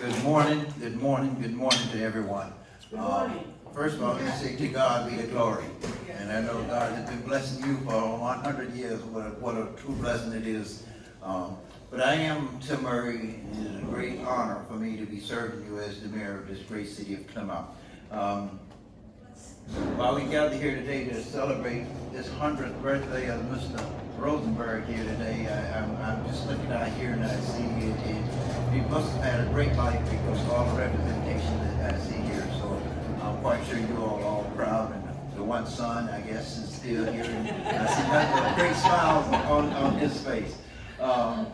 Good morning, good morning, good morning to everyone. First of all, let me say to God be the glory. And I know God has been blessing you for 100 years. What a true blessing it is. But I am Tim Murray, and it is a great honor for me to be serving you as the mayor of this great city of Plymouth. While we gather here today to celebrate this 100th birthday of Mr. Rosenberg here today, I'm just looking out here and I see he must have had a great life because of all the representation that I see here. So I'm quite sure you all are all proud, and the one son, I guess, is still here. And I see nothing but great smiles on his face. Of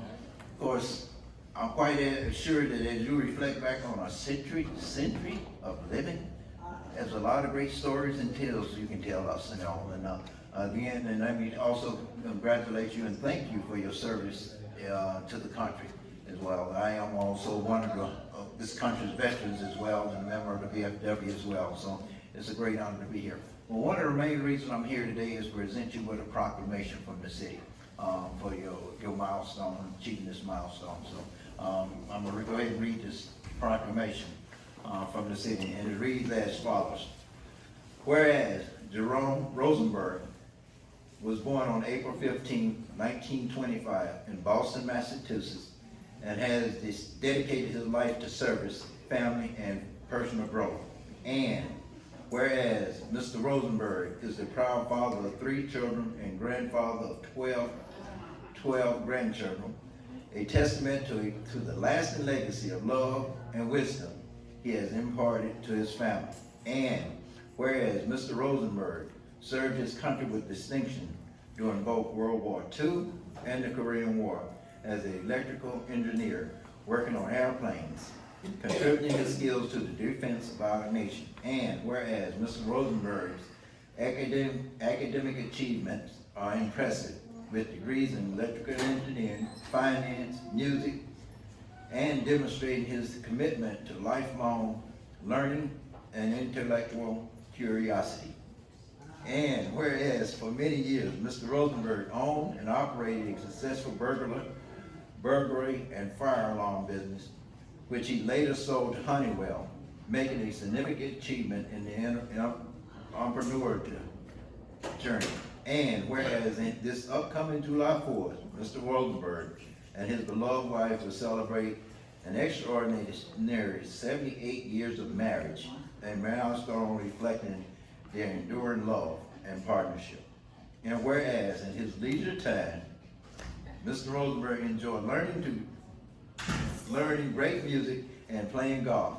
course, I'm quite assured that as you reflect back on a century of living, there's a lot of great stories and tales you can tell us and all. And again, and let me also congratulate you and thank you for your service to the country as well. I am also one of this country's veterans as well, and a member of the VFW as well. So it's a great honor to be here. Well, one of the main reasons I'm here today is to present you with a proclamation from the city for your milestone, achieving this milestone. So I'm going to go ahead and read this proclamation from the city, and it reads as follows. Whereas Jerome Rosenberg was born on April 15, 1925 in Boston, Massachusetts, and has dedicated his life to service, family, and personal growth. And whereas Mr. Rosenberg is the proud father of 3 children and grandfather of 12 grandchildren, a testament to the lasting legacy of love and wisdom he has imparted to his family. And whereas Mr. Rosenberg served his country with distinction during both World War II and the Korean War as an electrical engineer working on airplanes, contributing his skills to the defense of our nation. And whereas Mr. Rosenberg's academic achievements are impressive, with degrees in electrical engineering, finance, music, and demonstrating his commitment to lifelong learning and intellectual curiosity. And whereas for many years, Mr. Rosenberg owned and operated a successful burglary and fire alarm business, which he later sold to Honeywell, making a significant achievement in the entrepreneur journey. And whereas in this upcoming July 4th, Mr. Rosenberg and his beloved wife will celebrate an extraordinary 78 years of marriage, a milestone reflecting their enduring love and partnership. And whereas in his leisure time, Mr. Rosenberg enjoyed learning great music and playing golf,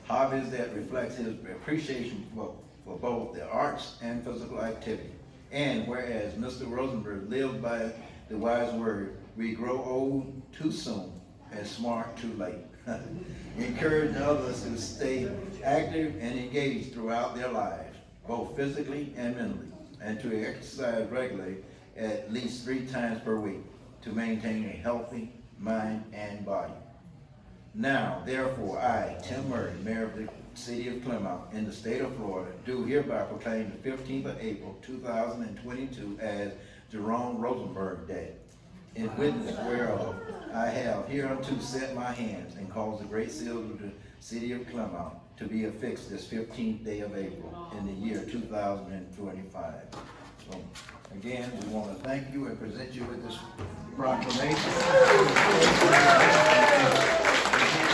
hobbies that reflects his appreciation for both the arts and physical activity. And whereas Mr. Rosenberg lived by the wise word, we grow old too soon and smart too late, encouraging others to stay active and engaged throughout their lives, both physically and mentally, and to exercise regularly at least 3 times per week to maintain a healthy mind and body. Now, therefore, I, Tim Murray, Mayor of the City of Plymouth in the state of Florida, do hereby proclaim the 15th of April 2022 as Jerome Rosenberg Day, in witness whereof I have hereunto set my hands and caused the great seal of the City of Plymouth to be affixed this 15th day of April in the year 2025. So, again, we want to thank you and present you with this proclamation.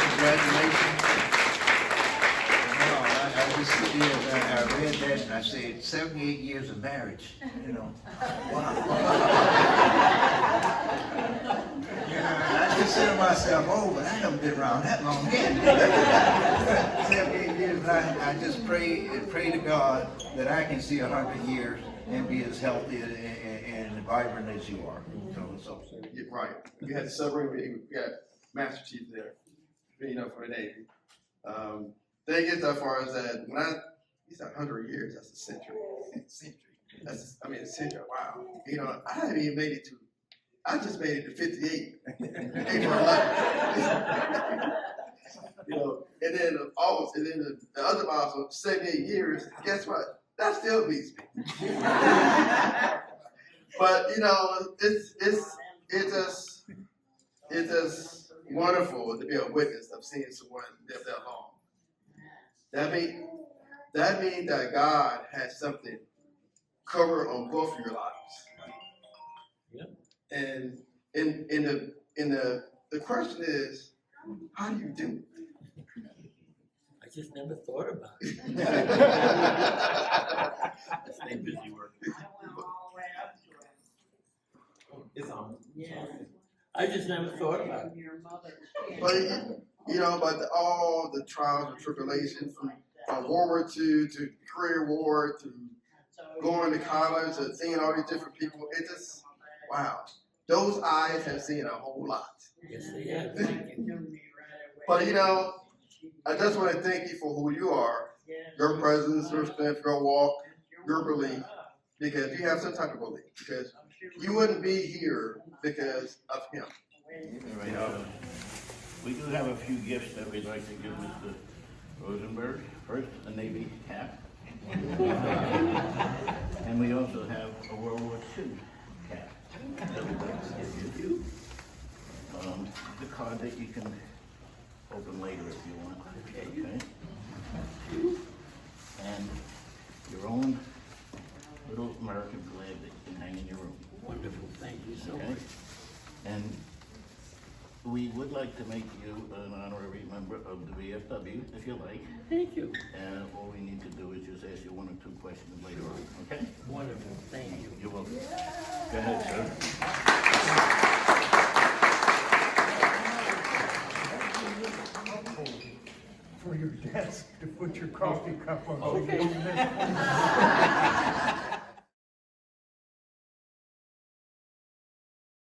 Congratulations. I read that and I said 78 years of marriage, wow. I consider myself old, but I haven't been around that long yet. 78 years, and I just pray to God that I can see 100 years and be as healthy and vibrant as you are. So. Yeah, right. We had celebrate. We got Master Chief there, for the Navy. Thing is, as far as that, he said 100 years. That's a century. A century. Wow. I haven't even made it to. I just made it to 58. April 11th. And then August, and then the other milestone, 78 years. Guess what? That still beats me. But it just wonderful to be a witness of seeing someone live that long. That means that God has something covered on both of your lives. Yep. And the question is, how do you do I just never thought about it. it? Stay busy working. It's on. Yeah. I just never thought about it. But but all the trials and tribulations from World War II to Korean War to going to college and seeing all these different people, it just, wow. Those eyes have seen a whole lot. Yes, they have. Thank you. But I just want to thank you for who you are, your presence, your strength, your walk, your belief, because you have some type of belief. Because you wouldn't be here because of him. Right. We do have a few gifts that we'd like to give Mr. Rosenberg. First, a Navy cap. And we also have a World War II cap that we'd like to give you. The card that you can open later if you want. Okay? And your own little American flag that you can hang in your room. Wonderful. Thank you so Okay? much. And we would like to make you an honorary member of the VFW, if you like. Thank you. And all we need to do is just ask you one or two questions later on, okay? Wonderful. Thank you. You're welcome. Go ahead, sir. For your desk to put your coffee cup on. Okay.